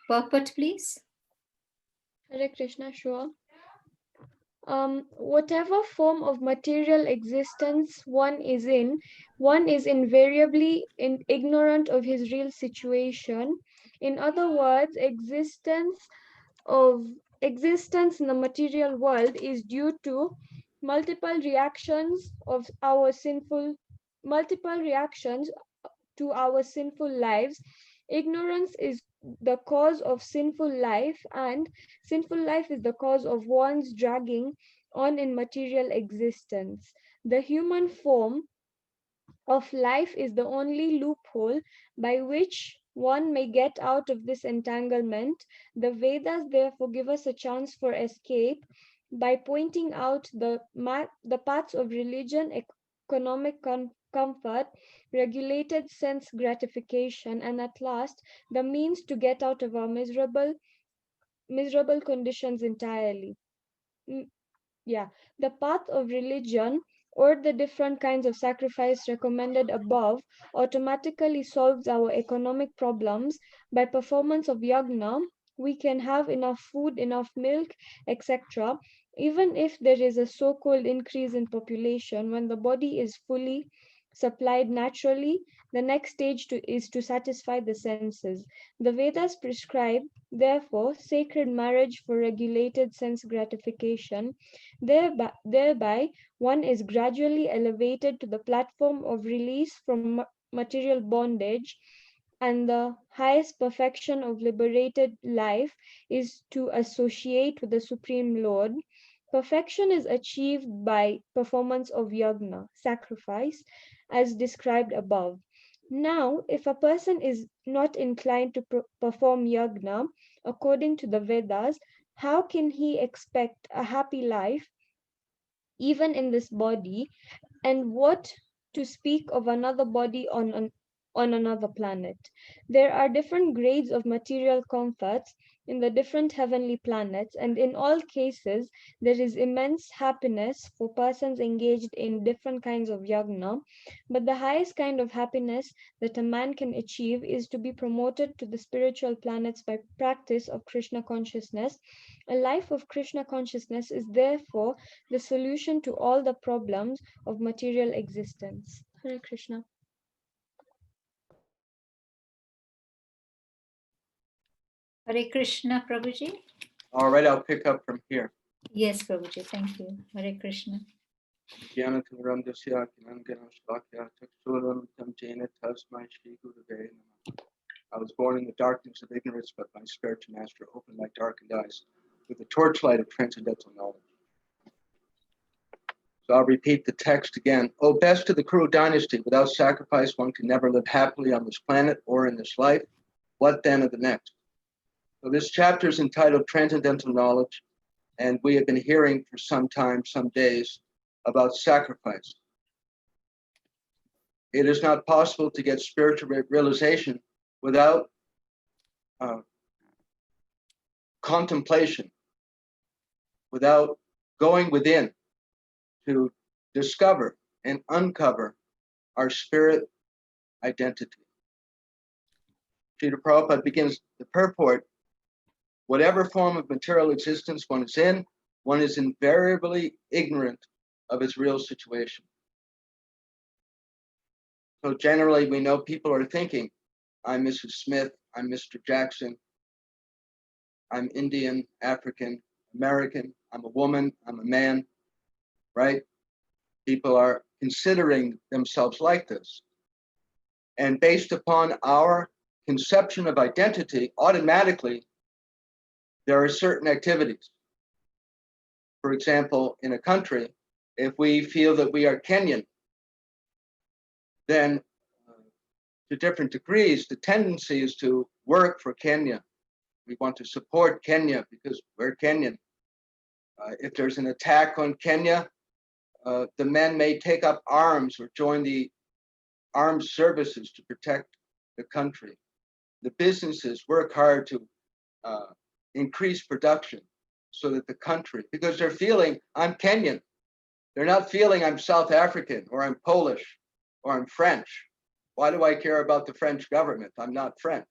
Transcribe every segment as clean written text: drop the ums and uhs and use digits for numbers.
Purport, please. Hare Krishna, sure. Whatever form of material existence one is in, one is invariably ignorant of his real situation. In other words, of existence in the material world is due to multiple reactions of our sinful multiple reactions to our sinful lives. Ignorance is the cause of sinful life, and sinful life is the cause of one's dragging on in material existence. The human form of life is the only loophole by which one may get out of this entanglement. The Vedas therefore give us a chance for escape by pointing out the paths of religion, economic comfort, regulated sense gratification, and at last the means to get out of our miserable conditions entirely. Mm, yeah, the path of religion or the different kinds of sacrifice recommended above automatically solves our economic problems. By performance of yagna, we can have enough food, enough milk, etc. Even if there is a so called increase in population, when the body is fully supplied naturally, the next stage is to satisfy the senses. The Vedas prescribe, therefore, sacred marriage for regulated sense gratification. Thereby, one is gradually elevated to the platform of release from material bondage, and the highest perfection of liberated life is to associate with the Supreme Lord. Perfection is achieved by performance of yagna, sacrifice, as described above. Now, if a person is not inclined to perform yagna according to the Vedas, how can he expect a happy life even in this body, and what to speak of another body on another planet? There are different grades of material comforts in the different heavenly planets, and in all cases, there is immense happiness for persons engaged in different kinds of yagna. But the highest kind of happiness that a man can achieve is to be promoted to the spiritual planets by practice of Krishna consciousness. A life of Krishna consciousness is therefore the solution to all the problems of material existence. Hare Krishna. Hare Krishna, Prabhuji. All right, I'll pick up from here. Yes, Prabhuji, thank you. Hare Krishna. I was born in the darkness of ignorance, but my spiritual master opened my darkened eyes with the torchlight of transcendental knowledge. So I'll repeat the text again. O best of the Kuru dynasty, without sacrifice one can never live happily on this planet or in this life. What then of the next? So this chapter is entitled Transcendental Knowledge, and we have been hearing for some time, some days, about sacrifice. It is not possible to get spiritual realization without contemplation, without going within to discover and uncover our spirit identity. Srila Prabhupada begins the purport: whatever form of material existence one is in, one is invariably ignorant of its real situation. So generally we know people are thinking, I'm Mrs. Smith, I'm Mr. Jackson, I'm Indian, African, American, I'm a woman, I'm a man, right? People are considering themselves like this. And based upon our conception of identity, automatically there are certain activities. For example, in a country, if we feel that we are Kenyan, then to different degrees, the tendency is to work for Kenya. We want to support Kenya because we're Kenyan. If there's an attack on Kenya, the men may take up arms or join the armed services to protect the country. The businesses work hard to increase production so that the country, because they're feeling I'm Kenyan. They're not feeling I'm South African or I'm Polish or I'm French. Why do I care about the French government? I'm not French.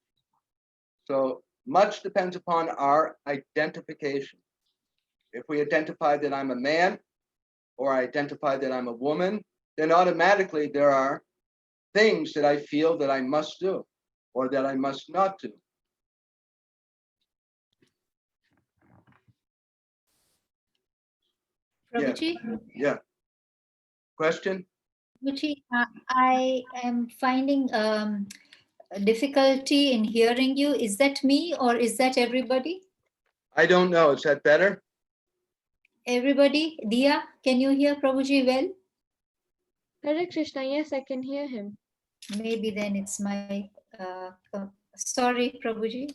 So much depends upon our identification. If we identify that I'm a man or I identify that I'm a woman, then automatically there are things that I feel that I must do or that I must not do. Prabhuji, Yeah. Question? Prabhuji, I am finding difficulty in hearing you. Is that me or is that everybody? I don't know. Is that better? Everybody? Dia, can you hear Prabhuji well? Hare Krishna, yes, I can hear him. Maybe then it's my, sorry, Prabhuji.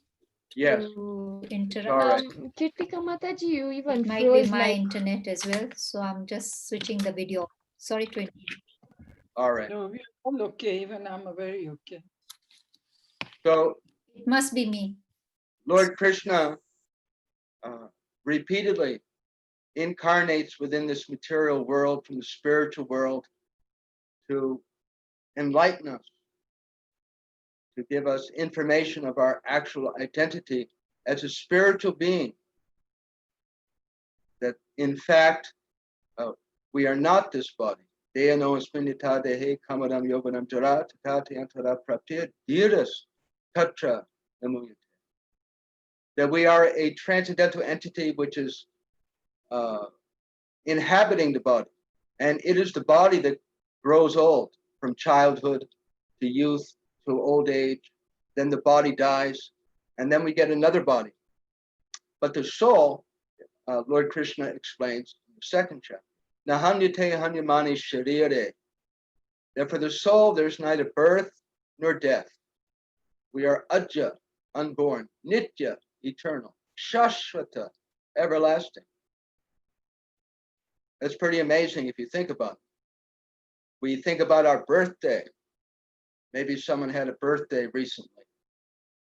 Yes. To It's interrupt. all right. Kirtika Mataji, you even It might be froze my like. internet as well. So I'm just switching the video. Sorry to interrupt. All right. No, we're all okay. Even I'm very okay. So It must be me. Lord Krishna repeatedly incarnates within this material world from the spiritual world to enlighten us, to give us information of our actual identity as a spiritual being. That in fact, we are not this body. That we are a transcendental entity which is inhabiting the body. And it is the body that grows old from childhood to youth to old age. Then the body dies, and then we get another body. But the soul, Lord Krishna explains in the second chapter, Nahanyate hanyamani sharire. That for the soul, there's neither birth nor death. We are ajja, unborn, nitya, eternal, shashvata, everlasting. That's pretty amazing if you think about it. We think about our birthday. Maybe someone had a birthday recently.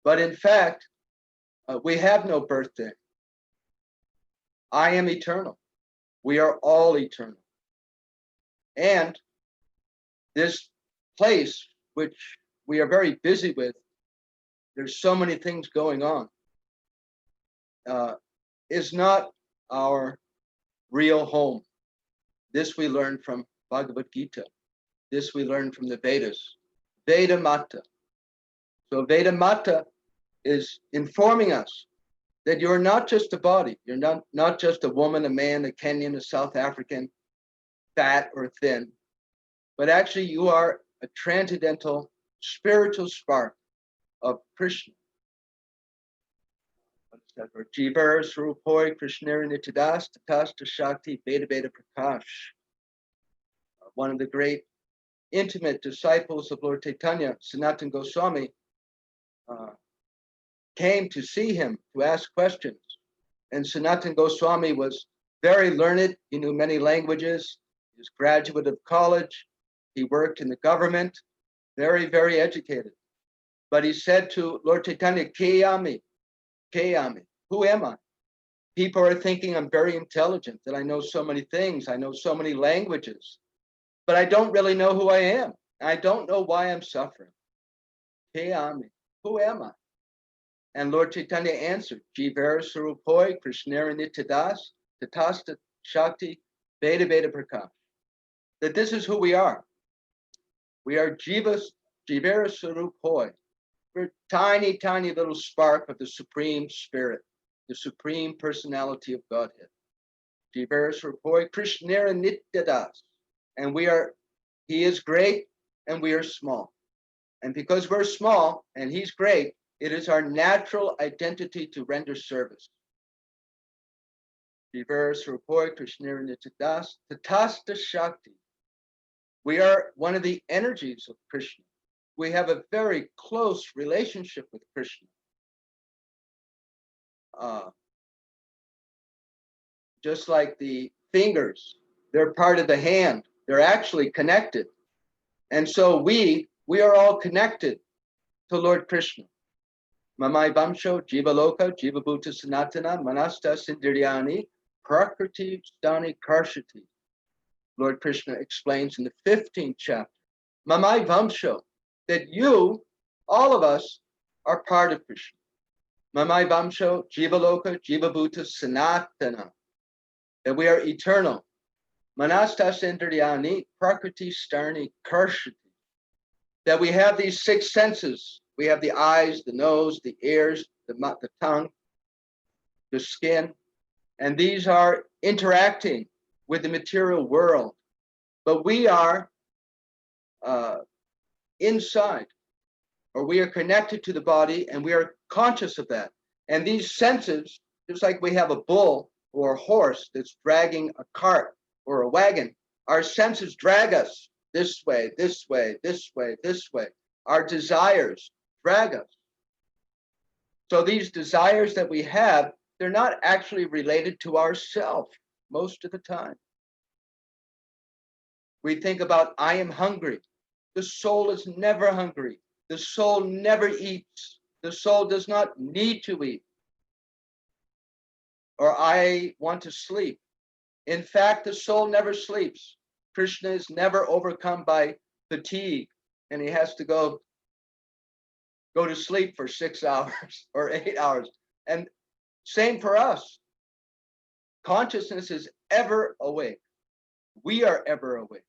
But in fact, we have no birthday. I am eternal. We are all eternal. And this place, which we are very busy with, there's so many things going on, is not our real home. This we learn from Bhagwad Gita. This we learn from the Vedas. Veda Mata. So Veda Mata is informing us that you're not just a body. You're not just a woman, a man, a Kenyan, a South African, fat or thin, but actually you are a transcendental spiritual spark of Krishna. What is that word? Jivar Surupoi Krishnari Nityadas Tatasta Shakti Veda Veda Prakash. One of the great intimate disciples of Lord Chaitanya, Sanatana Goswami, came to see him to ask questions. And Sanatana Goswami was very learned. He knew many languages. He was a graduate of college. He worked in the government, very, very educated. But he said to Lord Chaitanya, Kayami, who am I? People are thinking I'm very intelligent, that I know so many things. I know so many languages, but I don't really know who I am. I don't know why I'm suffering. Kayami, who am I? And Lord Chaitanya answered, Jivara Surupoi, Krishnara Nityadas, Tatasta Shakti, Veda Veda Prakash. That this is who we are. We are Jivara Surupoi. We're a tiny, tiny little spark of the Supreme Spirit, the Supreme Personality of Godhead. Jivara Surupoi, Krishnara Nityadas. And he is great and we are small. And because we're small and he's great, it is our natural identity to render service. Tatasta Shakti. We are one of the energies of Krishna. We have a very close relationship with Krishna. Just like the fingers, they're part of the hand. They're actually connected. And so we are all connected to Lord Krishna. Mamai Vamsho, Jiva Loka, Jiva Bhuta Sanatana, Manasta Sindiryani, Prakriti Stani Karshati. Lord Krishna explains in the 15th chapter. Mamai Vamsho, that you, all of us, are part of Krishna. Mamai Vamsho, Jivaloka, Jivabhuta, Sanatana, that we are eternal. Manastas Indriyani, Prakriti Starni, Karshati, that we have these six senses. We have the eyes, the nose, the ears, the tongue, the skin, and these are interacting with the material world. But we are inside, or we are connected to the body, and we are conscious of that. And these senses, just like we have a bull or a horse that's dragging a cart or a wagon, our senses drag us this way, this way, this way, this way. Our desires drag us. So these desires that we have, they're not actually related to ourself most of the time. We think about, I am hungry. The soul is never hungry. The soul never eats. The soul does not need to eat. Or I want to sleep. In fact, the soul never sleeps. Krishna is never overcome by fatigue, and he has to go to sleep for 6 hours or 8 hours. And same for us. Consciousness is ever awake. We are ever awake.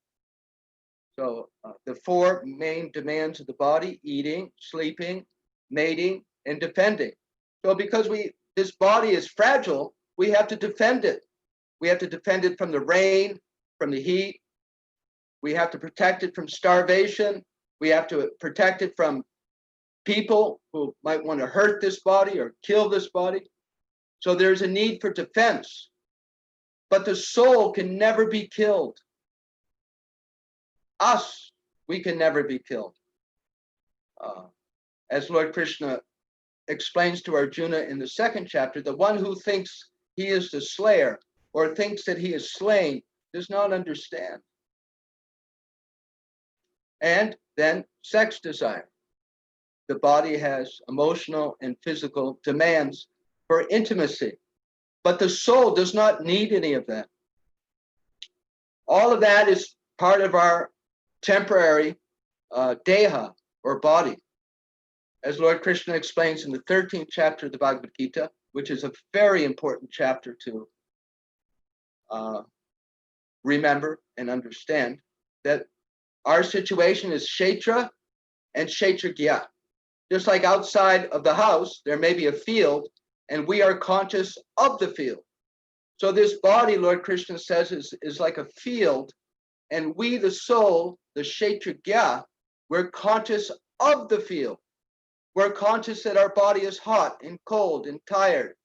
So the four main demands of the body: eating, sleeping, mating, and defending. So because this body is fragile, we have to defend it. We have to defend it from the rain, from the heat. We have to protect it from starvation. We have to protect it from people who might want to hurt this body or kill this body. So there's a need for defense. But the soul can never be killed. Us, we can never be killed. As Lord Krishna explains to Arjuna in the second chapter, the one who thinks he is the slayer or thinks that he is slain does not understand. And then sex desire. The body has emotional and physical demands for intimacy, but the soul does not need any of that. All of that is part of our temporary deha, or body. As Lord Krishna explains in the 13th chapter of the Bhagwad Gita, which is a very important chapter to remember and understand, that our situation is kshetra and kshetragya. Just like outside of the house, there may be a field, and we are conscious of the field. So this body, Lord Krishna says, is like a field, and we, the soul, the kshetragya, we're conscious of the field. We're conscious that our body is hot and cold and tired,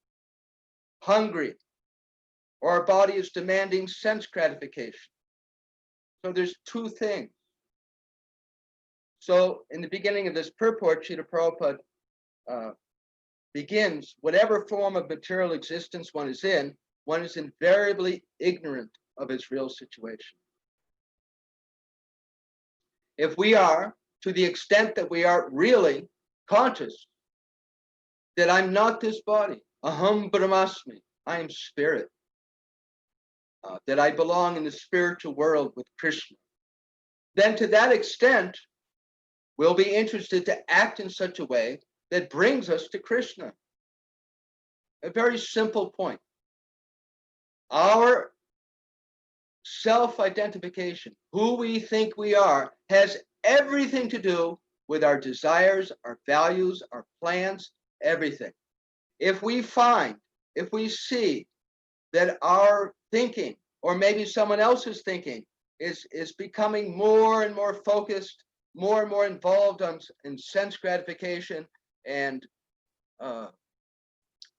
hungry, or our body is demanding sense gratification. So there's two things. So in the beginning of this purport, Srila Prabhupada begins, whatever form of material existence one is in, one is invariably ignorant of its real situation. If we are, to the extent that we are really conscious that I'm not this body, aham brahmasmi, I am spirit, that I belong in the spiritual world with Krishna, then to that extent, we'll be interested to act in such a way that brings us to Krishna. A very simple point. Our self-identification, who we think we are, has everything to do with our desires, our values, our plans, everything. If we see that our thinking, or maybe someone else's thinking, is becoming more and more focused, more and more involved in sense gratification and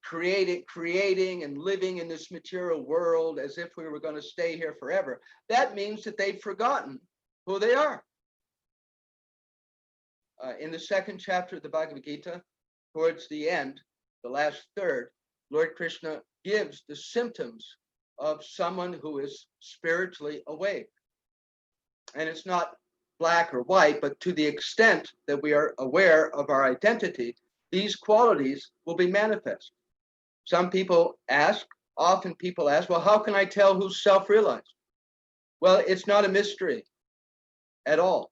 creating and living in this material world as if we were going to stay here forever, that means that they've forgotten who they are. In the second chapter of the Bhagavad Gita, towards the end, the last third, Lord Krishna gives the symptoms of someone who is spiritually awake. And it's not black or white, but to the extent that we are aware of our identity, these qualities will be manifest. Some people often people ask, well, how can I tell who's self-realized? Well, it's not a mystery at all.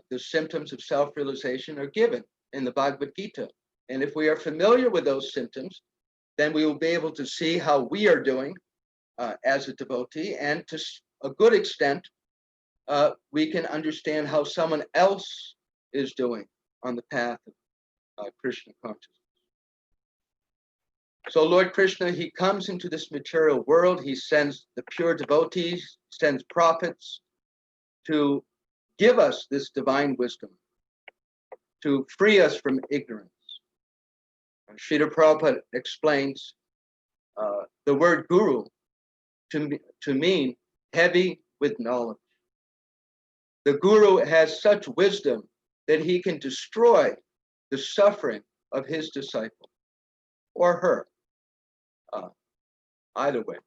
The symptoms of self-realization are given in the Bhagavad Gita. And if we are familiar with those symptoms, then we will be able to see how we are doing as a devotee, and to a good extent, we can understand how someone else is doing on the path of Krishna consciousness. So Lord Krishna, he comes into this material world, he sends the pure devotees, sends prophets to give us this divine wisdom, to free us from ignorance. Srila Prabhupada explains the word guru to mean heavy with knowledge. The guru has such wisdom that he can destroy the suffering of his disciple or her. Either way,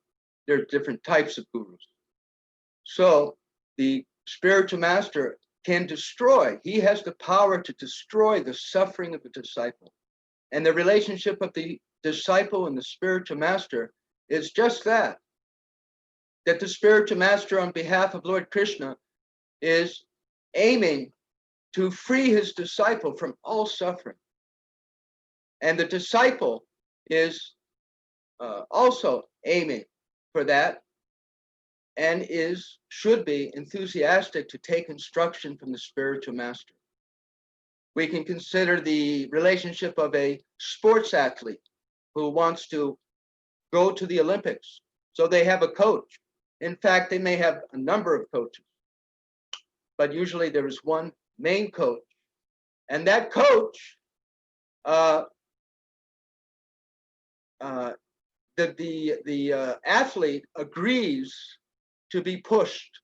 there are different types of gurus. So the spiritual master can destroy, he has the power to destroy the suffering of the disciple. And the relationship of the disciple and the spiritual master is just that the spiritual master on behalf of Lord Krishna is aiming to free his disciple from all suffering. And the disciple is also aiming for that and should be enthusiastic to take instruction from the spiritual master. We can consider the relationship of a sports athlete who wants to go to the Olympics. So they have a coach. In fact, they may have a number of coaches, but usually there is one main coach. And that coach, the athlete agrees to be pushed.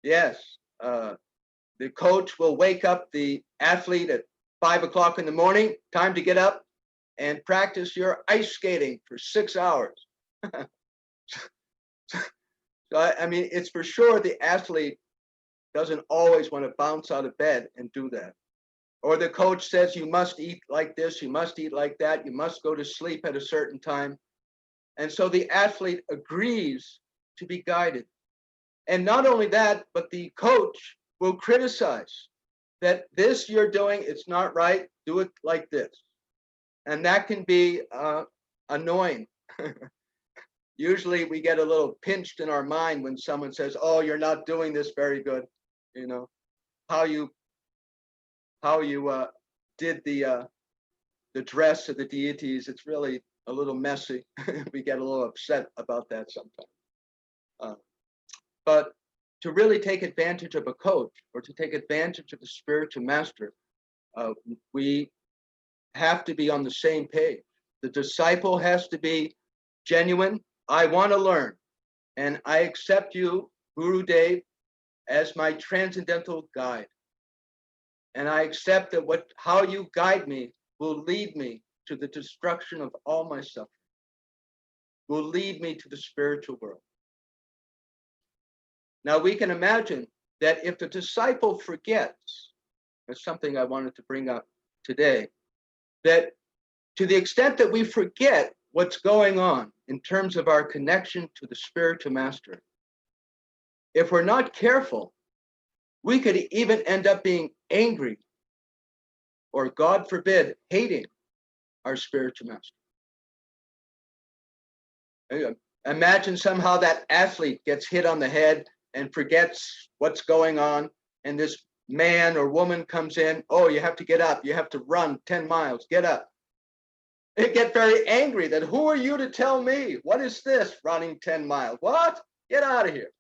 Yes, the coach will wake up the athlete at 5 o'clock in the morning, time to get up and practice your ice skating for 6 hours. So, I mean, it's for sure the athlete doesn't always want to bounce out of bed and do that. Or the coach says, you must eat like this, you must eat like that, you must go to sleep at a certain time. And so the athlete agrees to be guided. And not only that, but the coach will criticize that this you're doing, it's not right, do it like this. And that can be annoying. Usually we get a little pinched in our mind when someone says, oh, you're not doing this very good. You know, how you did the dress of the deities, it's really a little messy. We get a little upset about that sometimes. But to really take advantage of a coach or to take advantage of the spiritual master, we have to be on the same page. The disciple has to be genuine. I want to learn, and I accept you, Guru Dev, as my transcendental guide. And I accept that how you guide me will lead me to the destruction of all my suffering, will lead me to the spiritual world. Now we can imagine that if the disciple forgets, that's something I wanted to bring up today, that to the extent that we forget what's going on in terms of our connection to the spiritual master, if we're not careful, we could even end up being angry or, God forbid, hating our spiritual master. Imagine somehow that athlete gets hit on the head and forgets what's going on, and this man or woman comes in, oh, you have to get up, you have to run 10 miles, get up. They get very angry that, who are you to tell me? What is this, running 10 miles? What? Get out of here.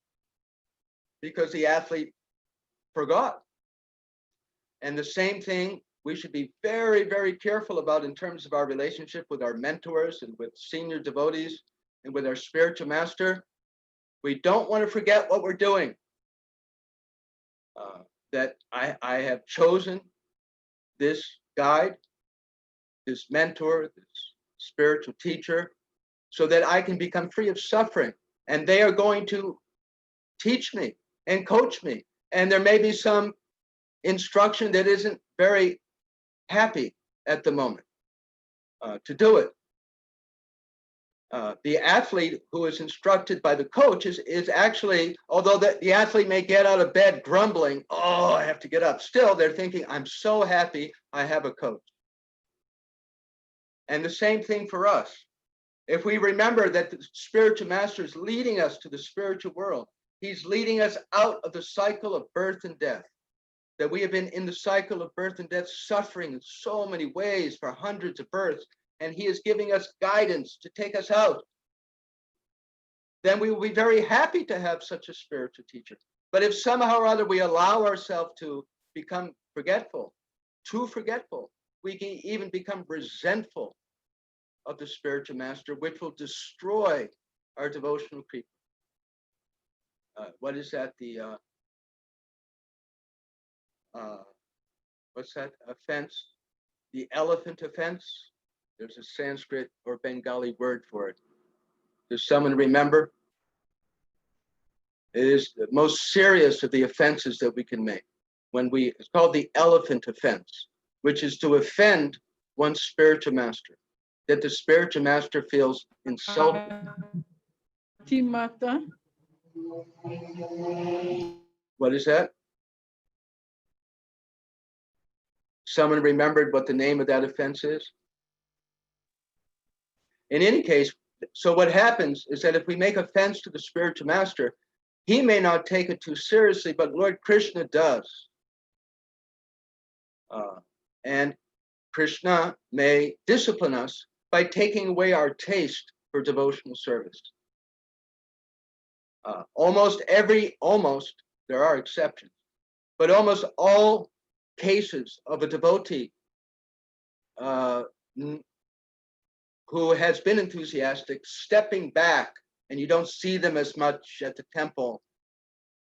Because the athlete forgot. And the same thing we should be very, very careful about in terms of our relationship with our mentors and with senior devotees and with our spiritual master. We don't want to forget what we're doing. That I have chosen this guide, this mentor, this spiritual teacher, so that I can become free of suffering. And they are going to teach me and coach me. And there may be some instruction that isn't very happy at the moment to do it. The athlete who is instructed by the coach is actually, although the athlete may get out of bed grumbling, oh, I have to get up. Still, they're thinking, I'm so happy I have a coach. And the same thing for us. If we remember that the spiritual master is leading us to the spiritual world, he's leading us out of the cycle of birth and death, that we have been in the cycle of birth and death, suffering in so many ways for hundreds of births, and he is giving us guidance to take us out, then we will be very happy to have such a spiritual teacher. But if somehow or other we allow ourselves to become forgetful, too forgetful, we can even become resentful of the spiritual master, which will destroy our devotional creep. What is that? What's that offense? The elephant offense? There's a Sanskrit or Bengali word for it. Does someone remember? It is the most serious of the offenses that we can make. It's called the elephant offense, which is to offend one's spiritual master, that the spiritual master feels insulted. Timata. What is that? Someone remembered what the name of that offense is? In any case, so what happens is that if we make offense to the spiritual master, he may not take it too seriously, but Lord Krishna does. And Krishna may discipline us by taking away our taste for devotional service. Almost, there are exceptions, but almost all cases of a devotee who has been enthusiastic stepping back, and you don't see them as much at the temple,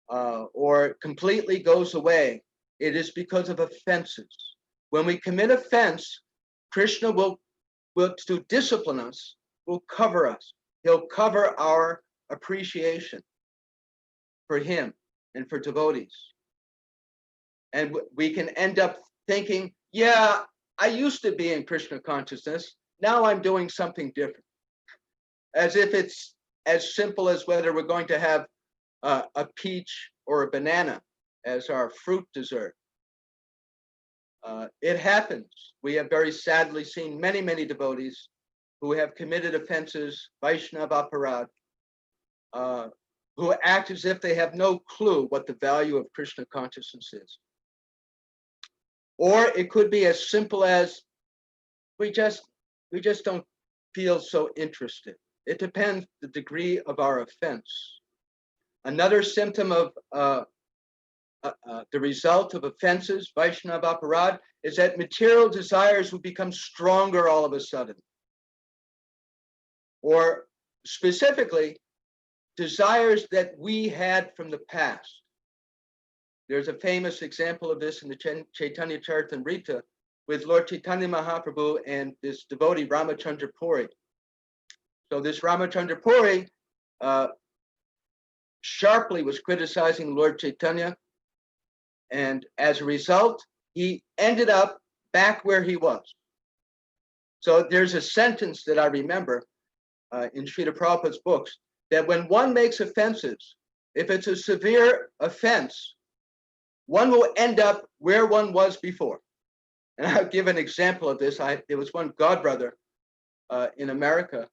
or completely goes away, it is because of offenses. When we commit offense, Krishna will to discipline us, will cover us. He'll cover our appreciation for him and for devotees. And we can end up thinking, yeah, I used to be in Krishna consciousness. Now I'm doing something different. As if it's as simple as whether we're going to have a peach or a banana as our fruit dessert. It happens. We have very sadly seen many, many devotees who have committed offenses, Vaishnava aparad, who act as if they have no clue what the value of Krishna consciousness is. Or it could be as simple as we just don't feel so interested. It depends the degree of our offense. Another symptom of the result of offenses, Vaishnava aparad, is that material desires will become stronger all of a sudden. Or specifically, desires that we had from the past. There's a famous example of this in the Chaitanya Charitamrita with Lord Chaitanya Mahaprabhu and this devotee Ramachandra Puri. So this Ramachandra Puri sharply was criticizing Lord Chaitanya, and as a result, he ended up back where he was. So there's a sentence that I remember in Srila Prabhupada's books, that when one makes offenses, if it's a severe offense, one will end up where one was before. And I'll give an example of this. There was one godbrother in America.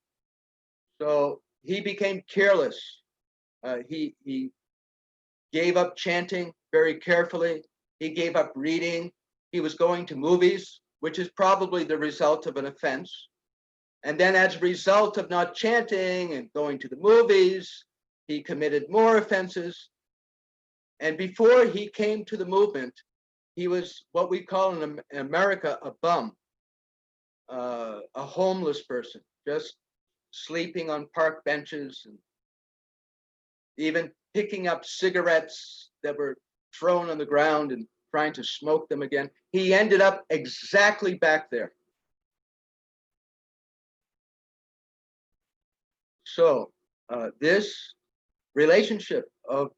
So he became careless. He gave up chanting very carefully. He gave up reading. He was going to movies, which is probably the result of an offense. And then as a result of not chanting and going to the movies, he committed more offenses. And before he came to the movement, he was what we call in America a bum, a homeless person, just sleeping on park benches and even picking up cigarettes that were thrown on the ground and trying to smoke them again. He ended up exactly back there. So this relationship of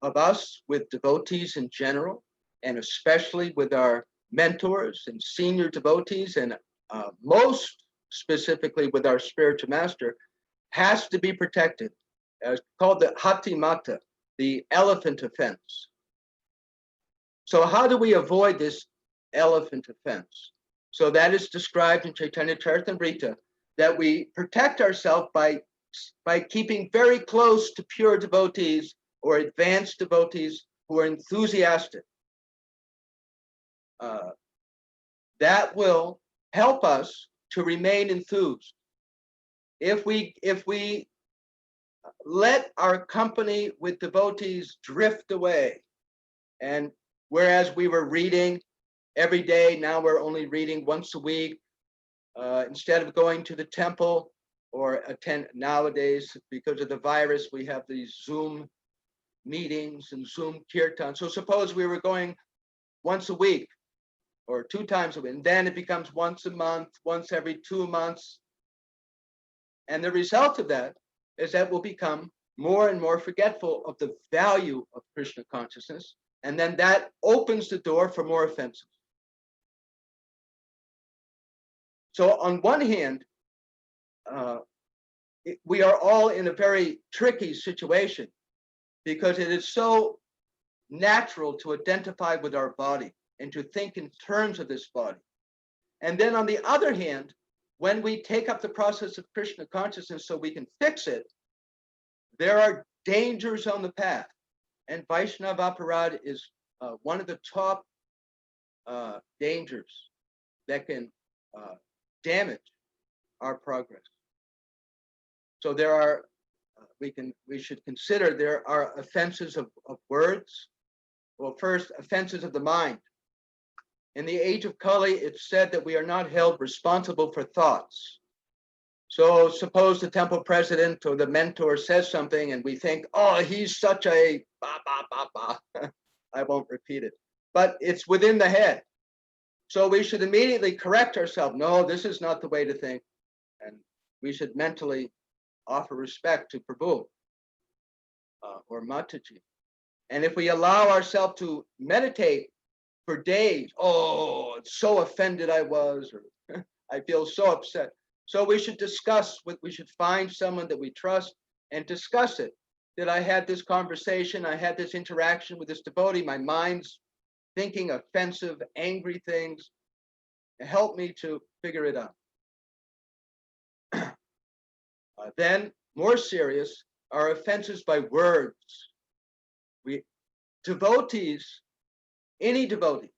us with devotees in general, and especially with our mentors and senior devotees, and most specifically with our spiritual master, has to be protected. It's called the hati mata, the elephant offense. So how do we avoid this elephant offense? So that is described in Chaitanya Charitamrita, that we protect ourselves by keeping very close to pure devotees or advanced devotees who are enthusiastic. That will help us to remain enthused. If we let our company with devotees drift away, and whereas we were reading every day, now we're only reading once a week, instead of going to the temple or attend. Nowadays, because of the virus, we have these Zoom meetings and Zoom kirtan. So suppose we were going once a week or 2 times a week, and then it becomes once a month, once every 2 months. And the result of that is that we'll become more and more forgetful of the value of Krishna consciousness. And then that opens the door for more offenses. So on one hand, we are all in a very tricky situation because it is so natural to identify with our body and to think in terms of this body. And then on the other hand, when we take up the process of Krishna consciousness so we can fix it, there are dangers on the path. And Vaishnava aparad is one of the top dangers that can damage our progress. So there are, we should consider there are offenses of words. Well, first, offenses of the mind. In the age of Kali, it's said that we are not held responsible for thoughts. So suppose the temple president or the mentor says something and we think, oh, he's such a ba, ba, ba, ba. I won't repeat it, but it's within the head. So we should immediately correct ourselves. No, this is not the way to think. And we should mentally offer respect to Prabhu or Mataji. And if we allow ourselves to meditate for days, oh, so offended I was, or I feel so upset. So we should discuss, we should find someone that we trust and discuss it. That I had this conversation, I had this interaction with this devotee, my mind's thinking offensive, angry things. Help me to figure it out. Then, more serious, are offenses by words. Devotees, any devotee,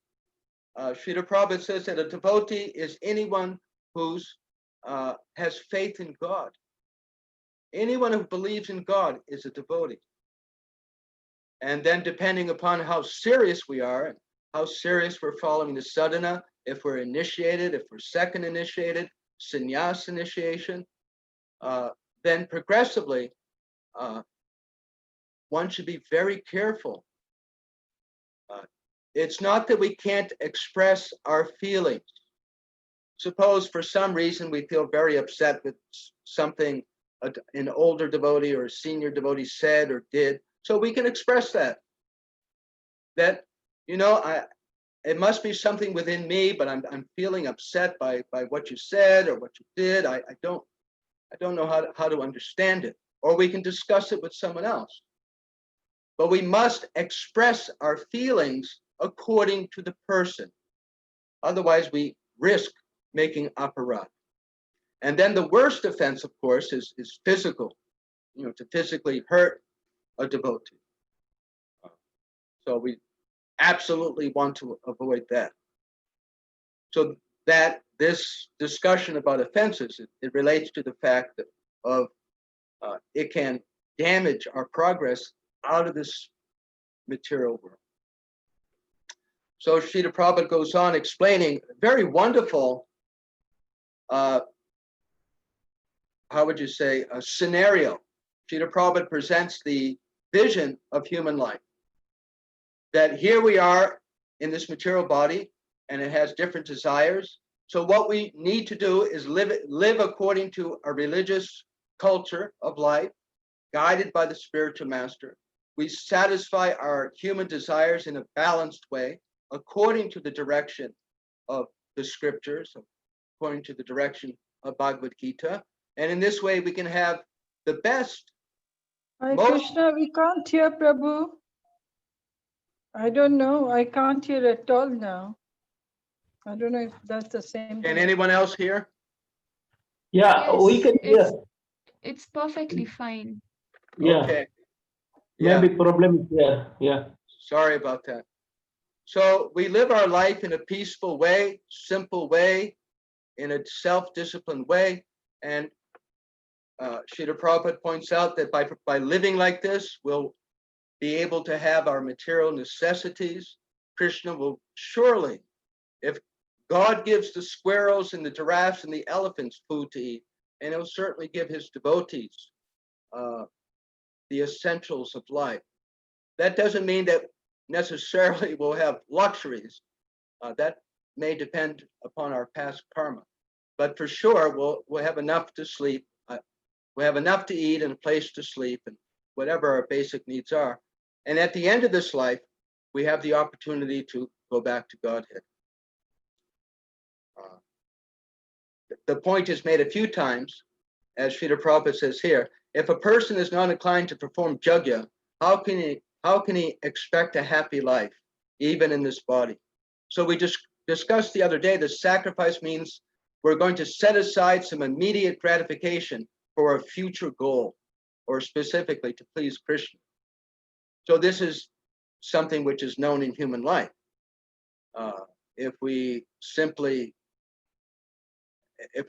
Srila Prabhupada says that a devotee is anyone who has faith in God. Anyone who believes in God is a devotee. And then depending upon how serious we are, and how serious we're following the sadhana, if we're initiated, if we're second initiated, sannyas initiation, then progressively, one should be very careful. It's not that we can't express our feelings. Suppose for some reason we feel very upset with something an older devotee or a senior devotee said or did, so we can express that. That, you know, it must be something within me, but I'm feeling upset by what you said or what you did. I don't know how to understand it. Or we can discuss it with someone else. But we must express our feelings according to the person. Otherwise, we risk making aparad. And then the worst offense, of course, is physical, you know, to physically hurt a devotee. So we absolutely want to avoid that. So that this discussion about offenses, it relates to the fact that it can damage our progress out of this material world. So Srila Prabhupada goes on explaining very wonderful, how would you say, a scenario. Srila Prabhupada presents the vision of human life. That here we are in this material body, and it has different desires. So what we need to do is live according to a religious culture of life, guided by the spiritual master. We satisfy our human desires in a balanced way, according to the direction of the scriptures, according to the direction of Bhagwad Gita. And in this way, we can have the best. Hare Most- Krishna, we can't hear Prabhu. I don't know. I can't hear at all now. I don't know if that's the same Can thing. anyone else hear? Yeah, we Yes, can hear. it's perfectly fine. Yeah, Okay. Yeah, maybe problem is there. Yeah. sorry about that. So we live our life in a peaceful way, simple way, in a self-disciplined way. And Srila Prabhupada points out that by living like this, we'll be able to have our material necessities. Krishna will surely, if God gives the squirrels and the giraffes and the elephants food to eat, and he'll certainly give his devotees the essentials of life. That doesn't mean that necessarily we'll have luxuries. That may depend upon our past karma. But for sure, we'll have enough to sleep. We'll have enough to eat and a place to sleep and whatever our basic needs are. And at the end of this life, we have the opportunity to go back to Godhead. The point is made a few times, as Srila Prabhupada says here, if a person is not inclined to perform yajna, how can he expect a happy life, even in this body? So we just discussed the other day that sacrifice means we're going to set aside some immediate gratification for a future goal, or specifically to please Krishna. So this is something which is known in human life. If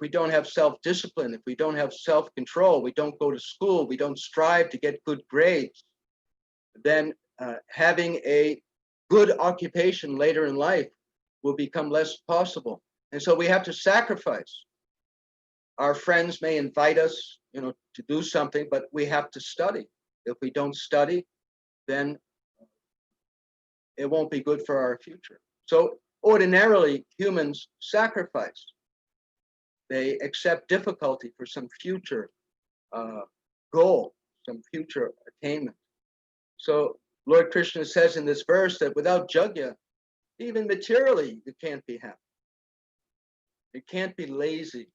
we don't have self-discipline, if we don't have self-control, we don't go to school, we don't strive to get good grades, then having a good occupation later in life will become less possible. And so we have to sacrifice. Our friends may invite us, to do something, but we have to study. If we don't study, then it won't be good for our future. So ordinarily, humans sacrifice. They accept difficulty for some future goal, some future attainment. So Lord Krishna says in this verse that without yajna, even materially, you can't be happy. You can't be lazy.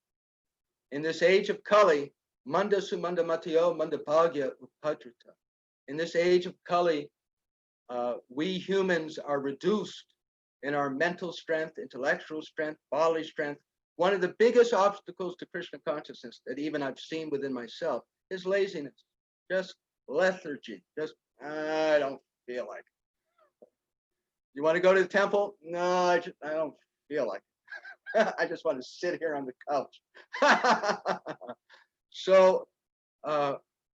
In this age of Kali, manda sumanda matyo manda bhagya upadrita. In this age of Kali, we humans are reduced in our mental strength, intellectual strength, bodily strength. One of the biggest obstacles to Krishna consciousness that even I've seen within myself is laziness, just lethargy, just, I don't feel like it. You want to go to the temple? No, I don't feel like it. I just want to sit here on the couch. So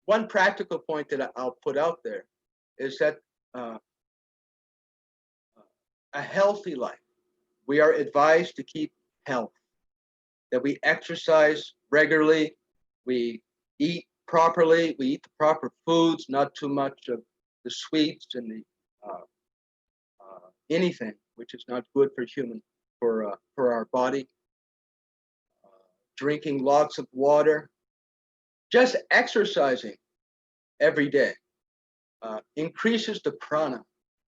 one practical point that I'll put out there is that a healthy life, we are advised to keep health, that we exercise regularly, we eat properly, we eat the proper foods, not too much of the sweets and the anything which is not good for our body. Drinking lots of water, just exercising every day increases the prana.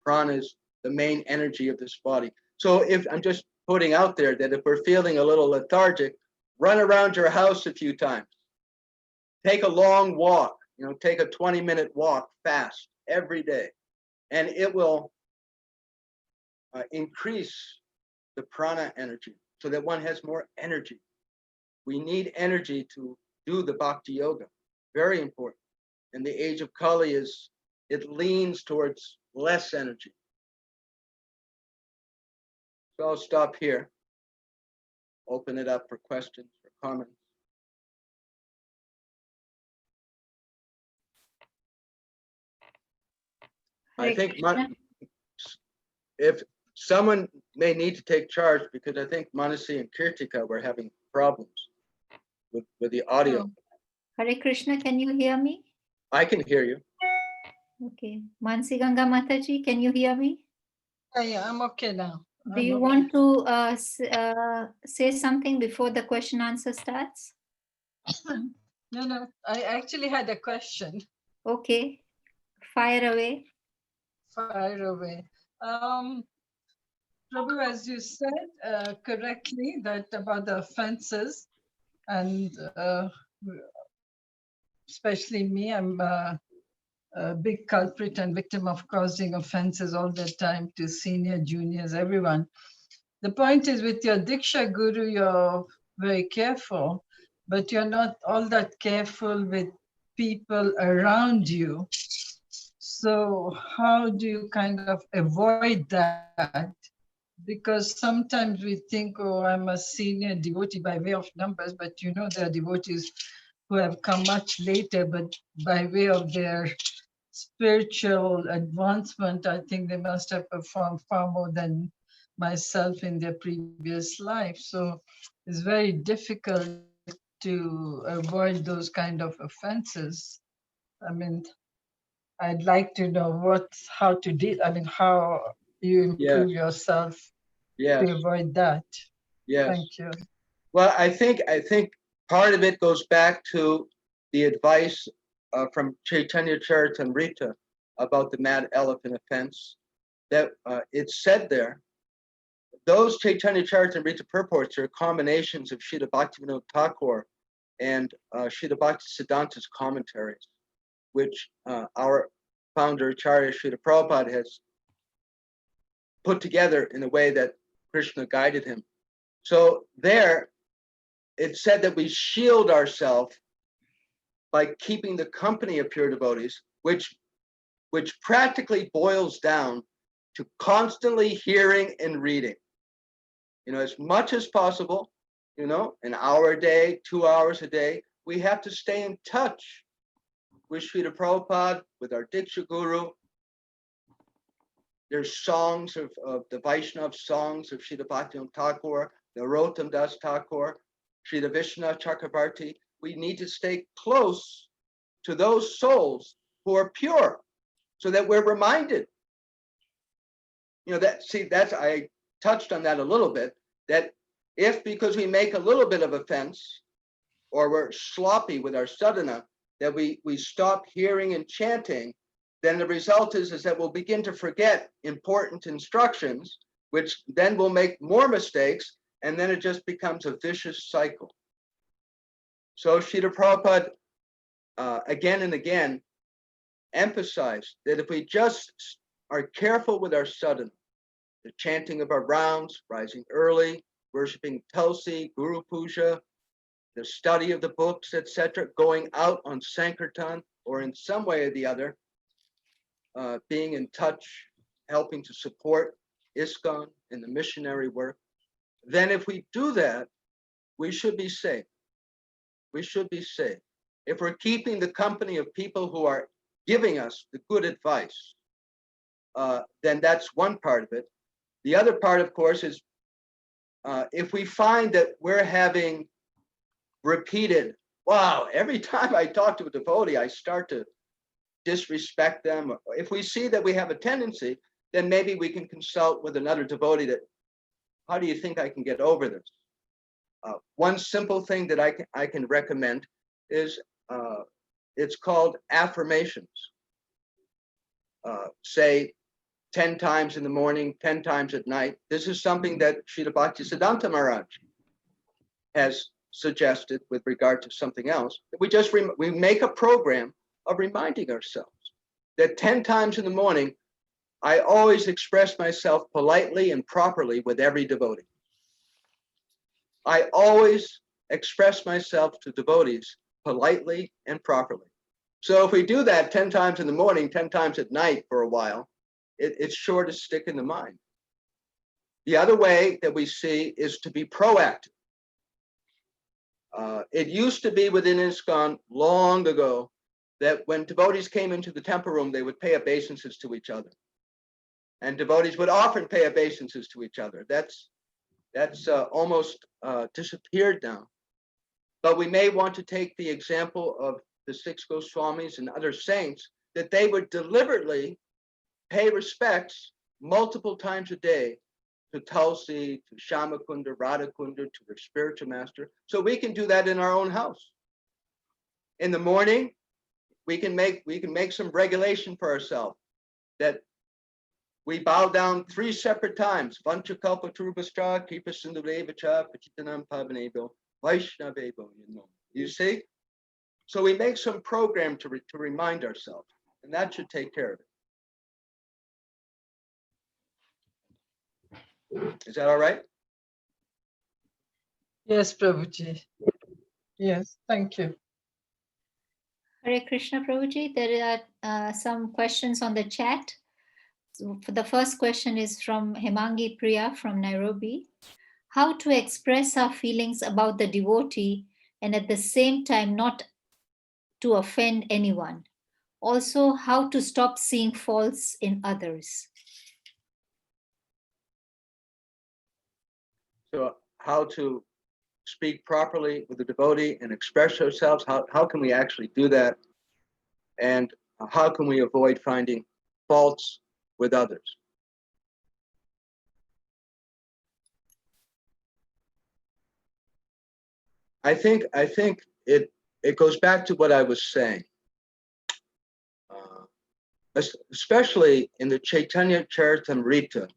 Prana is the main energy of this body. So if I'm just putting out there that if we're feeling a little lethargic, run around your house a few times. Take a long walk, take a 20-minute walk fast every day. And it will increase the prana energy so that one has more energy. We need energy to do the bhakti yoga. Very important. And the age of Kali it leans towards less energy. So I'll stop here. Open it up for questions or comments. I Hare think Krishna. if someone may need to take charge, because I think Manasi and Kirtika were having problems with the audio. Oh. Hare Krishna, can you hear me? I can hear you. Okay. Mansi Ganga Mataji, can you hear me? Yeah, I'm okay now. Do you want to say something before the question answer starts? No, I actually had a question. Okay. Fire away. Fire away. Prabhu, as you said correctly, that about the offenses, And especially me, I'm a big culprit and victim of causing offenses all the time to senior, juniors, everyone. The point is, with your Diksha Guru, you're very careful, but you're not all that careful with people around you. So how do you kind of avoid that? Because sometimes we think, oh, I'm a senior devotee by way of numbers, but you know, there are devotees who have come much later, but by way of their spiritual advancement, I think they must have performed far more than myself in their previous life. So it's very difficult to avoid those kind of offenses. I mean, I'd like to know how to deal. I mean, how you improve yourself Yes, to avoid that. yes. Thank you. Well, I think part of it goes back to the advice from Chaitanya Charitamrita about the mad elephant offense. That it's said there. Those Chaitanya Charitamrita purports are combinations of Srila Bhaktivinoda Thakur and Srila Bhaktisiddhanta's commentaries, which our founder Acharya Srila Prabhupada has put together in a way that Krishna guided him. So there, it said that we shield ourselves by keeping the company of pure devotees, which practically boils down to constantly hearing and reading. You know, as much as possible, you know, an hour a day, 2 hours a day, we have to stay in touch with Srila Prabhupada, with our Diksha Guru. There's songs of the Vaishnava songs of Srila Bhaktivinoda Thakur, Narottam Das Thakur, Srila Vishnu Chakrabarti. We need to stay close to those souls who are pure so that we're reminded. You know, that's I touched on that a little bit, that if because we make a little bit of offense or we're sloppy with our sadhana, that we stop hearing and chanting, then the result is that we'll begin to forget important instructions, which then will make more mistakes, and then it just becomes a vicious cycle. So Srila Prabhupada again and again emphasized that if we just are careful with our sadhana, the chanting of our rounds, rising early, worshiping Tulsi, Guru Puja, the study of the books, etc., going out on Sankirtan or in some way or the other, being in touch, helping to support ISKCON in the missionary work, then if we do that, we should be safe. We should be safe. If we're keeping the company of people who are giving us the good advice, then that's one part of it. The other part, of course, is if we find that we're having repeated, wow, every time I talk to a devotee, I start to disrespect them. If we see that we have a tendency, then maybe we can consult with another devotee that, how do you think I can get over this? One simple thing that I can recommend is it's called affirmations. Say 10 times in the morning, 10 times at night. This is something that Srila Bhaktisiddhanta Maharaj has suggested with regard to something else. We make a program of reminding ourselves that 10 times in the morning, I always express myself politely and properly with every devotee. I always express myself to devotees politely and properly. So if we do that 10 times in the morning, 10 times at night for a while, it's sure to stick in the mind. The other way that we see is to be proactive. It used to be within ISKCON long ago that when devotees came into the temple room, they would pay obeisances to each other. And devotees would often pay obeisances to each other. That's almost disappeared now. But we may want to take the example of the 6 Goswamis and other saints, that they would deliberately pay respects multiple times a day to Tulsi, to Shamakunda, Radhakunda, to their spiritual master. So we can do that in our own house. In the morning, we can make some regulation for ourselves that we bow down 3 separate times. Vanchakalpatarubhascha, Kripa Sindhudevacha, Pachitanam Pavanebhyo, Vaishnavevo, you see? So we make some program to remind ourselves, and that should take care of it. Is that all right? Yes, Prabhuji. Yes, thank you. Hare Krishna, Prabhuji. There are some questions on the chat. So the first question is from Hemangi Priya from Nairobi. How to express our feelings about the devotee and at the same time not to offend anyone. Also, how to stop seeing faults in others. So how to speak properly with the devotee and express ourselves, how can we actually do that? And how can we avoid finding faults with others? I think it goes back to what I was saying. Especially in the Chaitanya Charitamrita,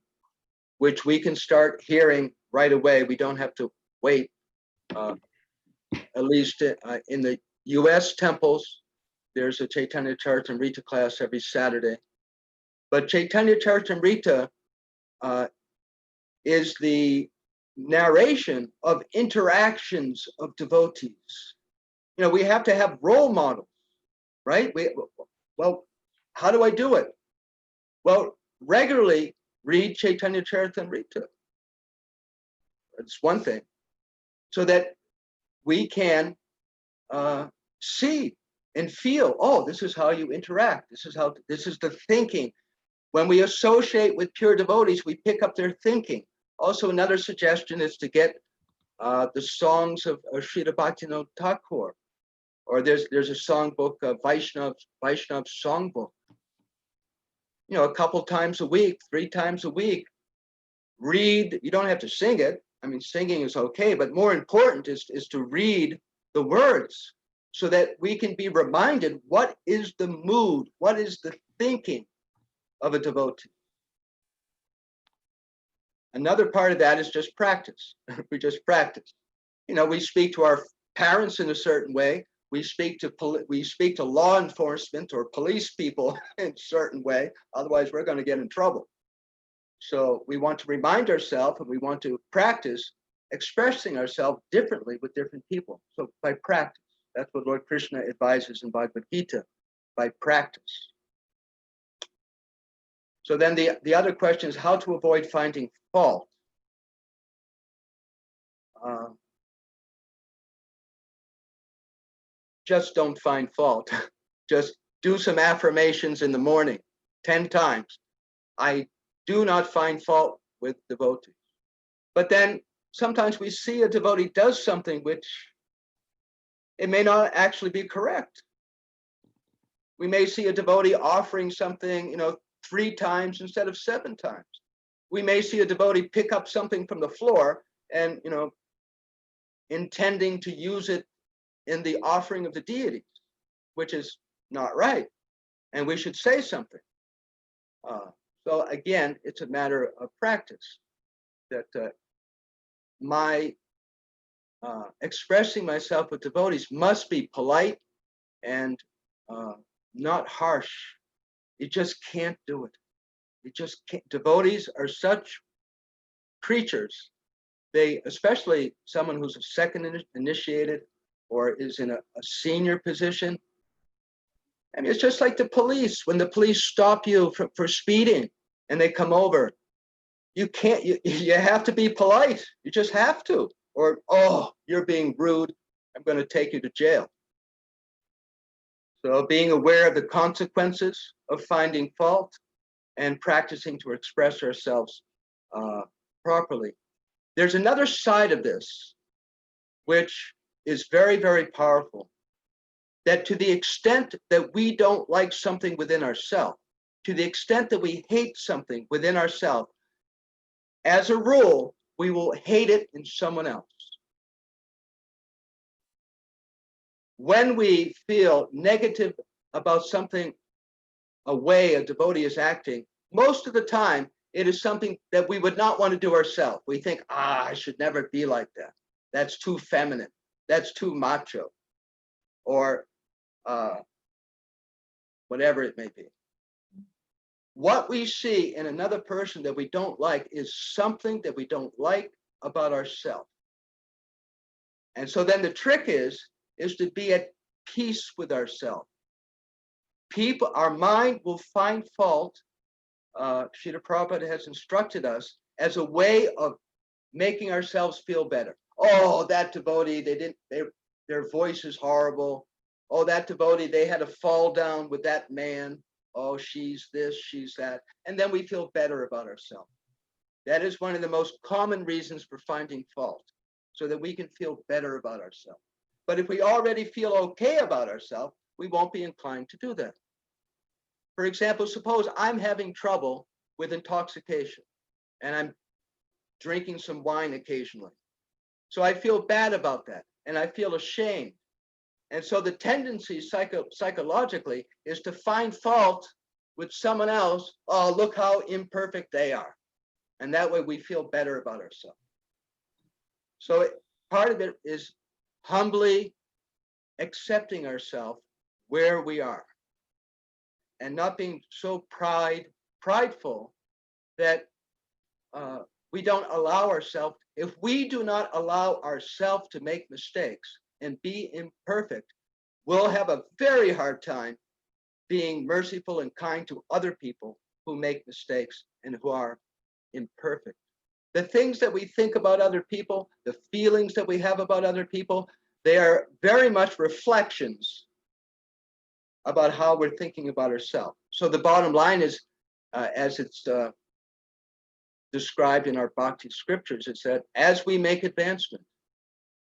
which we can start hearing right away. We don't have to wait. At least in the U.S. temples, there's a Chaitanya Charitamrita class every Saturday. But Chaitanya Charitamrita is the narration of interactions of devotees. You know, we have to have role models, right? Well, how do I do it? Well, regularly read Chaitanya Charitamrita. It's one thing. So that we can see and feel, oh, this is how you interact. This is the thinking. When we associate with pure devotees, we pick up their thinking. Also, another suggestion is to get the songs of Srila Bhaktivinoda Thakur, or there's a songbook, Vaishnav songbook. You know, a couple times a week, 3 times a week. Read. You don't have to sing it. I mean, singing is okay, but more important is to read the words so that we can be reminded what is the mood, what is the thinking of a devotee. Another part of that is just practice. We just practice. You know, we speak to our parents in a certain way. We speak to law enforcement or police people in a certain way. Otherwise, we're going to get in trouble. So we want to remind ourselves, and we want to practice expressing ourselves differently with different people. So by practice, that's what Lord Krishna advises in Bhagwad Gita, by practice. So then the other question is how to avoid finding fault. Just don't find fault. Just do some affirmations in the morning, 10 times. I do not find fault with devotees. But then sometimes we see a devotee does something which it may not actually be correct. We may see a devotee offering something, 3 times instead of 7 times. We may see a devotee pick up something from the floor and, intending to use it in the offering of the deities, which is not right. And we should say something. So again, it's a matter of practice that my expressing myself with devotees must be polite and not harsh. You just can't do it. You just can't. Devotees are such creatures. They, especially someone who's a second initiated or is in a senior position. I mean, it's just like the police. When the police stop you for speeding and they come over, you have to be polite. You just have to. Or, oh, you're being rude. I'm going to take you to jail. So being aware of the consequences of finding fault and practicing to express ourselves properly. There's another side of this, which is very, very powerful, that to the extent that we don't like something within ourselves, to the extent that we hate something within ourselves, as a rule, we will hate it in someone else. When we feel negative about something, a way a devotee is acting, most of the time, it is something that we would not want to do ourselves. We think, I should never be like that. That's too feminine. that's too macho, or whatever it may be. What we see in another person that we don't like is something that we don't like about ourselves. And so then the trick is to be at peace with ourselves. People, our mind will find fault. Srila Prabhupada has instructed us as a way of making ourselves feel better. Oh, that devotee, their voice is horrible. Oh, that devotee, they had a fall down with that man. Oh, she's this, she's that. And then we feel better about ourselves. That is one of the most common reasons for finding fault, so that we can feel better about ourselves. But if we already feel okay about ourselves, we won't be inclined to do that. For example, suppose I'm having trouble with intoxication and I'm drinking some wine occasionally. So I feel bad about that and I feel ashamed. And so the tendency psychologically is to find fault with someone else. Oh, look how imperfect they are. And that way we feel better about ourselves. So part of it is humbly accepting ourselves where we are and not being so prideful that we don't allow ourselves. If we do not allow ourselves to make mistakes and be imperfect, we'll have a very hard time being merciful and kind to other people who make mistakes and who are imperfect. The things that we think about other people, the feelings that we have about other people, they are very much reflections about how we're thinking about ourselves. So the bottom line is, as it's described in our bhakti scriptures, it's that as we make advancement,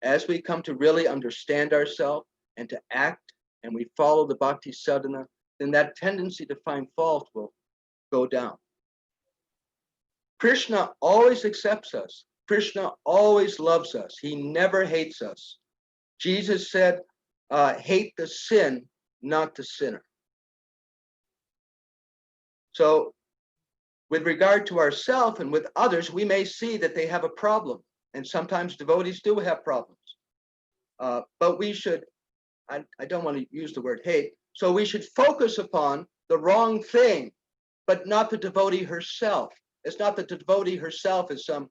as we come to really understand ourselves and to act, and we follow the bhakti sadhana, then that tendency to find fault will go down. Krishna always accepts us. Krishna always loves us. He never hates us. Jesus said, hate the sin, not the sinner. So with regard to ourselves and with others, we may see that they have a problem. And sometimes devotees do have problems. But we should, I don't want to use the word hate, so we should focus upon the wrong thing, but not the devotee herself. It's not that the devotee herself is some,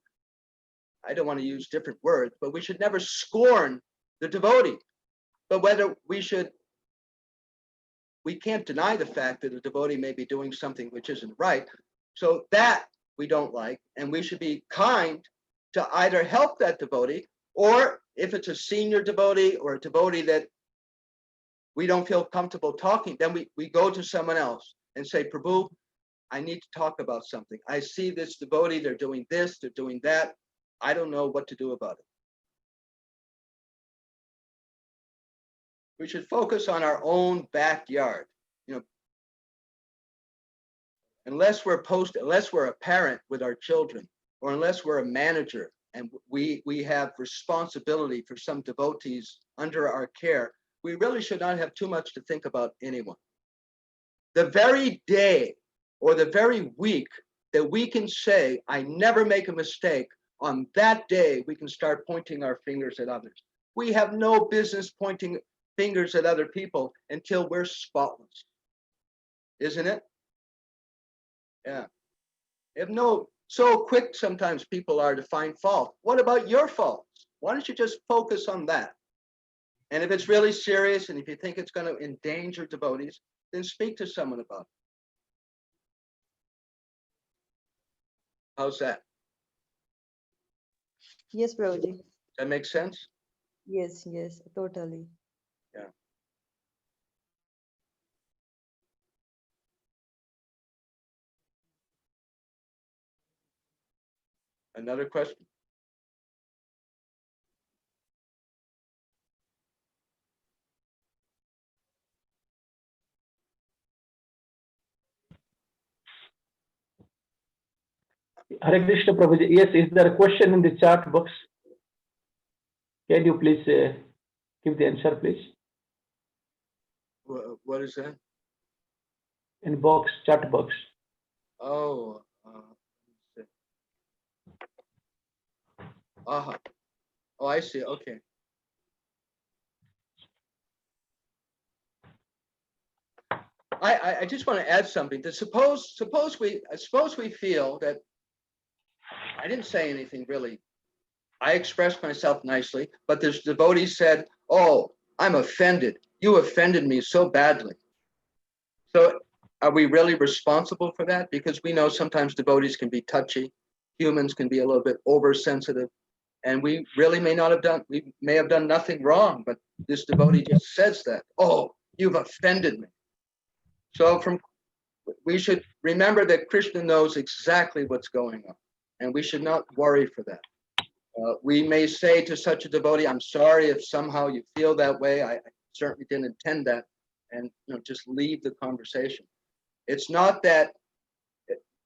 I don't want to use different words, but we should never scorn the devotee. But whether we can't deny the fact that a devotee may be doing something which isn't right. So that we don't like, and we should be kind to either help that devotee, or if it's a senior devotee or a devotee that we don't feel comfortable talking, then we go to someone else and say, Prabhu, I need to talk about something. I see this devotee, they're doing this, they're doing that. I don't know what to do about it. We should focus on our own backyard. You know, unless we're a parent with our children, or unless we're a manager and we have responsibility for some devotees under our care, we really should not have too much to think about anyone. The very day or the very week that we can say, I never make a mistake, on that day, we can start pointing our fingers at others. We have no business pointing fingers at other people until we're spotless. Isn't it? Yeah. If no, so quick sometimes people are to find fault. What about your faults? Why don't you just focus on that? And if it's really serious and if you think it's going to endanger devotees, then speak to someone about it. How's that? Yes, Prabhuji. That makes sense? Yes, yes, totally. Yeah. Another question? Hare Krishna Prabhuji. Yes, is there a question in the chat box? Can you please give the answer, please? What is that? In box, chat box. Oh, oh, I see. Okay. I just want to add something. That suppose we feel that I didn't say anything really. I expressed myself nicely, but this devotee said, "Oh, I'm offended. You offended me so badly." So are we really responsible for that? Because we know sometimes devotees can be touchy, humans can be a little bit oversensitive, and we really may have done nothing wrong, but this devotee just says that, "Oh, you've offended me." So we should remember that Krishna knows exactly what's going on, and we should not worry for that. We may say to such a devotee, "I'm sorry if somehow you feel that way. I certainly didn't intend that," and just leave the conversation. It's not that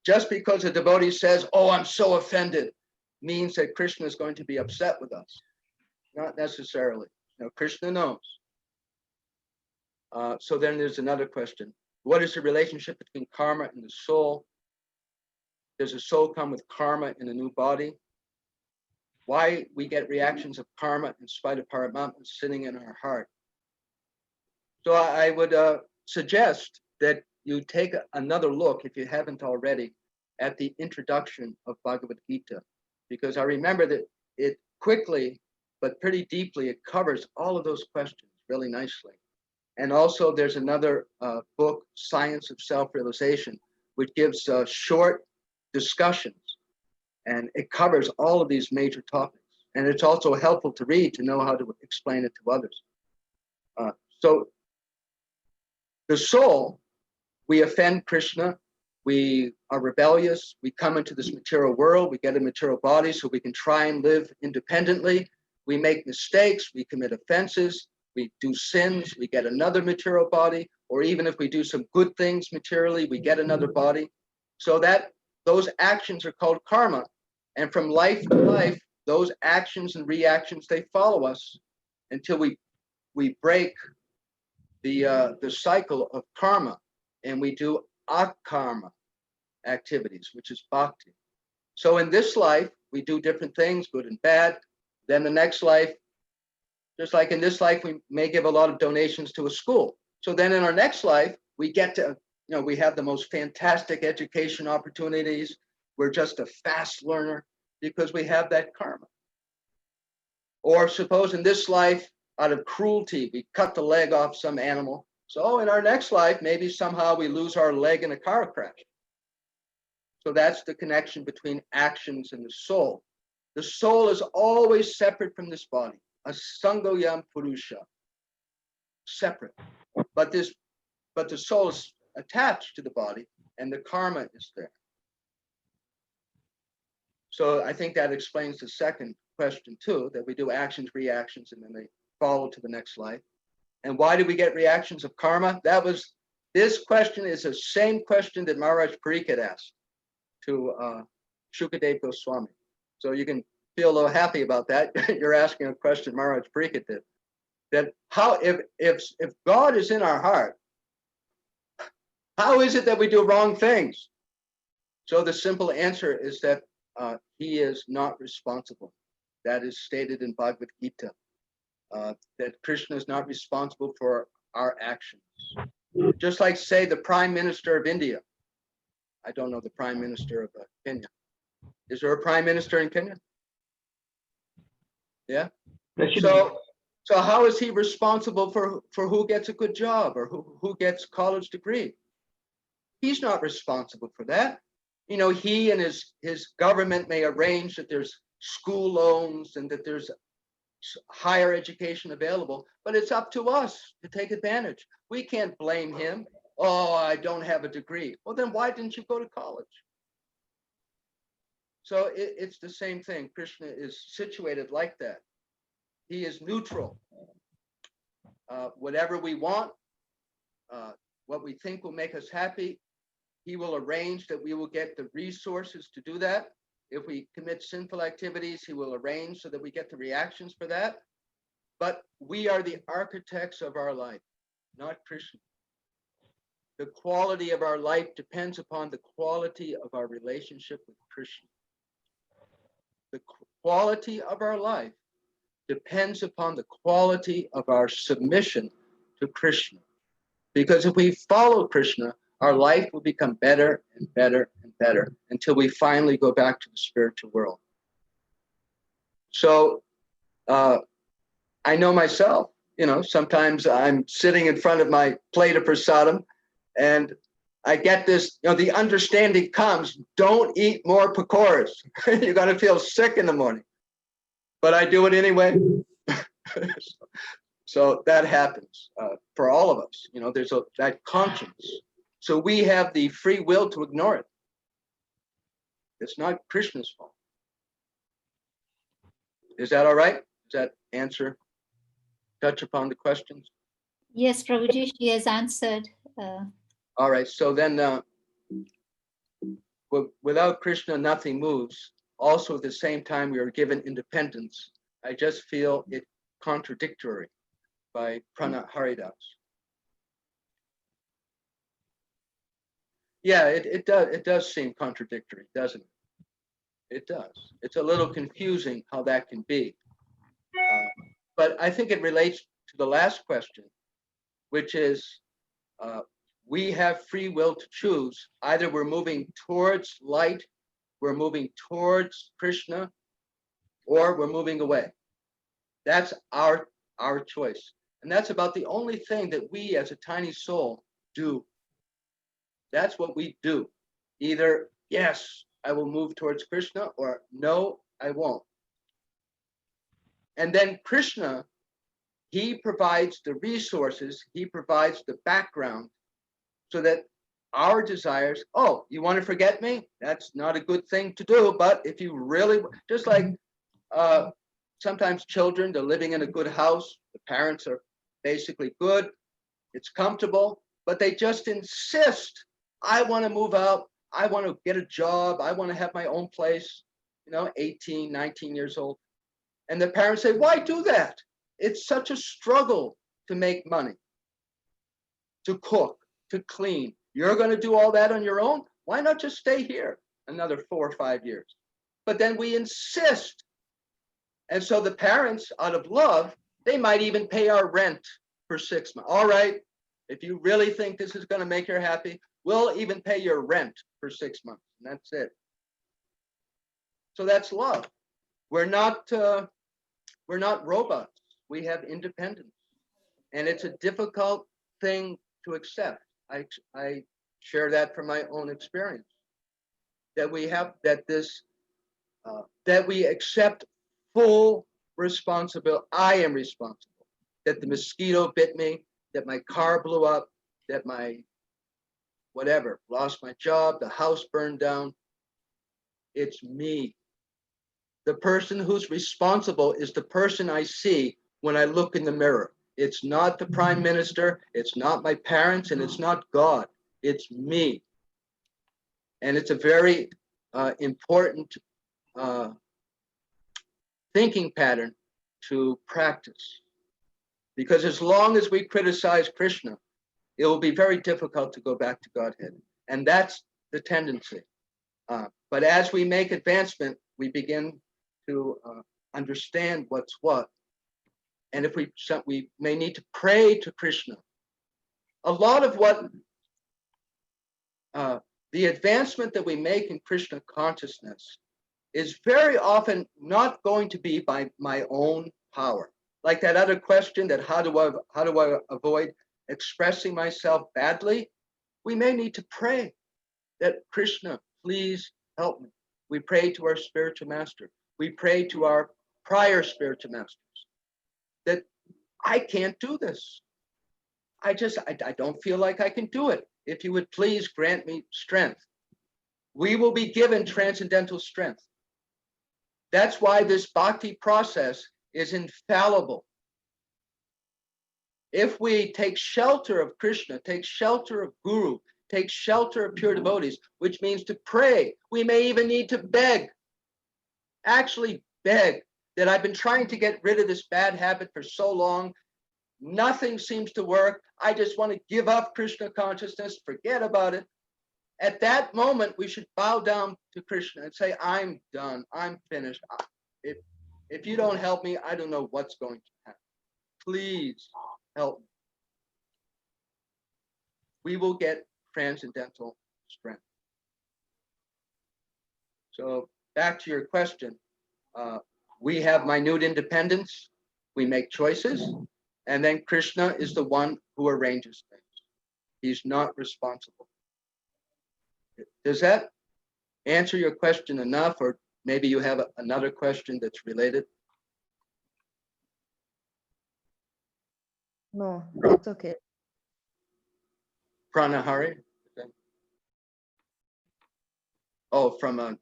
just because a devotee says, "Oh, I'm so offended," means that Krishna is going to be upset with us. Not necessarily. Krishna knows. So then there's another question. What is the relationship between karma and the soul? Does the soul come with karma in a new body? Why we get reactions of karma in spite of Paramatma sitting in our heart? So I would suggest that you take another look, if you haven't already, at the introduction of Bhagavad Gita, because I remember that it quickly but pretty deeply, it covers all of those questions really nicely. And also there's another book, Science of Self-Realization, which gives short discussions, and it covers all of these major topics. And it's also helpful to read to know how to explain it to others. So the soul, we offend Krishna, we are rebellious, we come into this material world, we get a material body so we can try and live independently. We make mistakes, we commit offenses, we do sins, we get another material body, or even if we do some good things materially, we get another body. So that those actions are called karma. And from life to life, those actions and reactions, they follow us until we break the cycle of karma, and we do akarma activities, which is bhakti. So in this life, we do different things, good and bad. Then the next life, just like in this life, we may give a lot of donations to a school. So then in our next life, we get to, we have the most fantastic education opportunities. We're just a fast learner because we have that karma. Or suppose in this life, out of cruelty, we cut the leg off some animal. So in our next life, maybe somehow we lose our leg in a car crash. So that's the connection between actions and the soul. The soul is always separate from this body, a sangoyam purusha, separate. But the soul is attached to the body, and the karma is there. So I think that explains the second question too, that we do actions, reactions, and then they follow to the next life. And why do we get reactions of karma? This question is the same question that Maharaj Pariksit asked to Shukadev Goswami. So you can feel a little happy about that. You're asking a question Maharaj Pariksit did. That how, if God is in our heart, how is it that we do wrong things? So the simple answer is that he is not responsible. That is stated in Bhagwad Gita. That Krishna is not responsible for our actions. Just like, say, the Prime Minister of India. I don't know the Prime Minister of Kenya. Is there a Prime Minister in Kenya? Yeah. So how is he responsible for who gets a good job or who gets a college degree? He's not responsible for that. He and his government may arrange that there's school loans and that there's higher education available, but it's up to us to take advantage. We can't blame him. Oh, I don't have a degree. Well, then why didn't you go to college? So it's the same thing. Krishna is situated like that. He is neutral. Whatever we want, what we think will make us happy, he will arrange that we will get the resources to do that. If we commit sinful activities, he will arrange so that we get the reactions for that. But we are the architects of our life, not Krishna. The quality of our life depends upon the quality of our relationship with Krishna. The quality of our life depends upon the quality of our submission to Krishna. Because if we follow Krishna, our life will become better and better and better until we finally go back to the spiritual world. So I know myself, sometimes I'm sitting in front of my plate of prasadam and I get this, the understanding comes, don't eat more pakoras. You're going to feel sick in the morning. But I do it anyway. So that happens for all of us. There's that conscience. So we have the free will to ignore it. It's not Krishna's fault. Is that all right? Does that answer, touch upon the questions? Yes, Prabhuji, she has answered. All right. So then without Krishna, nothing moves. Also, at the same time, we are given independence. I just feel it contradictory by Pranat Haridas. Yeah, it does seem contradictory, doesn't it? It does. It's a little confusing how that can be. But I think it relates to the last question, which is we have free will to choose. Either we're moving towards light, we're moving towards Krishna, or we're moving away. That's our choice. And that's about the only thing that we as a tiny soul do. That's what we do. Either, yes, I will move towards Krishna, or no, I won't. And then Krishna, he provides the resources, he provides the background so that our desires, oh, you want to forget me? That's not a good thing to do. But if you really, just like sometimes children, they're living in a good house, the parents are basically good, it's comfortable, but they just insist, I want to move out, I want to get a job, I want to have my own place, 18, 19 years old. And the parents say, why do that? It's such a struggle to make money, to cook, to clean. You're going to do all that on your own? Why not just stay here another 4 or 5 years? But then we insist. And so the parents, out of love, they might even pay our rent for 6 months. All right, if you really think this is going to make her happy, we'll even pay your rent for 6 months. And that's it. So that's love. We're not robots. We have independence. And it's a difficult thing to accept. I share that from my own experience. That we have that we accept full responsibility. I am responsible. That the mosquito bit me, that my car blew up, that my whatever, lost my job, the house burned down. It's me. The person who's responsible is the person I see when I look in the mirror. It's not the prime minister, it's not my parents, and it's not God. It's me. And it's a very important thinking pattern to practice. Because as long as we criticize Krishna, it will be very difficult to go back to Godhead. And that's the tendency. But as we make advancement, we begin to understand what's what. And if we may need to pray to Krishna. A lot of what the advancement that we make in Krishna consciousness is very often not going to be by my own power. Like that other question, that how do I avoid expressing myself badly? We may need to pray that Krishna, please help me. We pray to our spiritual master. We pray to our prior spiritual masters that I can't do this. I don't feel like I can do it. If you would please grant me strength. We will be given transcendental strength. That's why this bhakti process is infallible. If we take shelter of Krishna, take shelter of Guru, take shelter of pure devotees, which means to pray, we may even need to beg, actually beg, that I've been trying to get rid of this bad habit for so long. Nothing seems to work. I just want to give up Krishna consciousness, forget about it. At that moment, we should bow down to Krishna and say, I'm done, I'm finished. If you don't help me, I don't know what's going to happen. Please help me. we will get transcendental strength. So back to your question, we have minute independence, we make choices, and then Krishna is the one who arranges things. He's not responsible. Does that answer your question enough, or maybe you have another question that's related? No, that's okay. Pranahari? Oh, from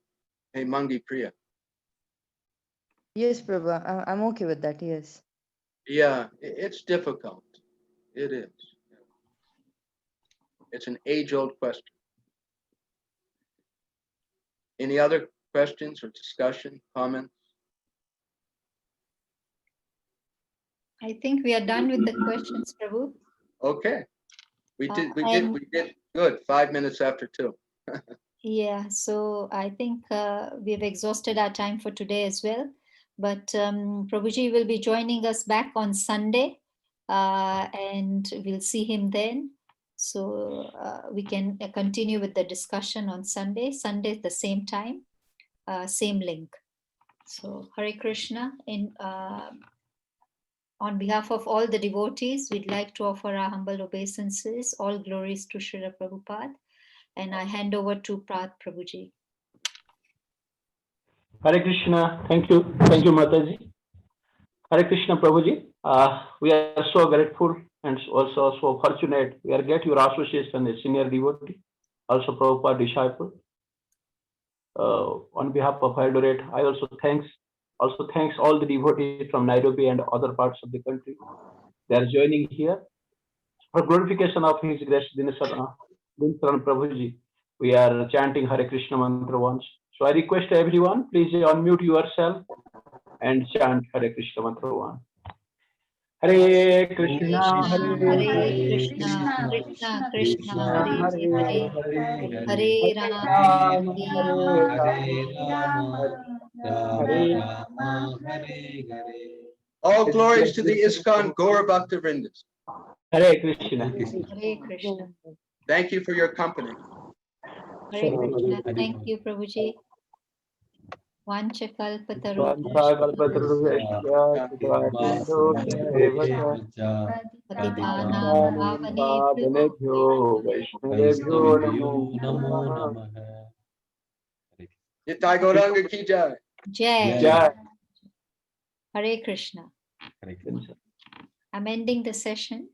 Hemangi Priya. Yes, Prabhu, I'm okay with that. Yes. Yeah, it's difficult. It is. It's an age-old question. Any other questions or discussion, comments? I think we are done with the questions, Prabhu. Okay. We did And- good. 5 minutes after 2. Yeah, so I think we've exhausted our time for today as well. But Prabhuji will be joining us back on Sunday, and we'll see him then. So we can continue with the discussion on Sunday. Sunday at the same time, same link. So Hare Krishna. On behalf of all the devotees, we'd like to offer our humble obeisances. All glories to Srila Prabhupada. And I hand over to Prat Prabhuji. Hare Krishna. Thank you. Thank you, Mataji. Hare Krishna, Prabhuji. We are so grateful and also so fortunate. We are get your association, a senior devotee, also Prabhupada disciple. On behalf of Eldoret, I also thanks all the devotees from Nairobi and other parts of the country. They are joining here for glorification of His Grace Dina Sharan Prabhuji. We are chanting Hare Krishna mantra once. So I request everyone, please unmute yourself and chant Hare Krishna mantra once. Hare Krishna, Hare Krishna, Krishna Krishna, Hare Hare, Hare Rama, Hare Rama, All glories to the ISKCON Gaura Bhakta Vrindas. Hare Krishna. Hare Krishna. Thank you for your company. Hare Krishna. Thank you, Prabhuji. Patitanam Pavanebhyo Vaishnavebhyo Namo Namah. Nitai Gauranga ki jai. Jai. Jai. Hare Krishna. I'm ending the session.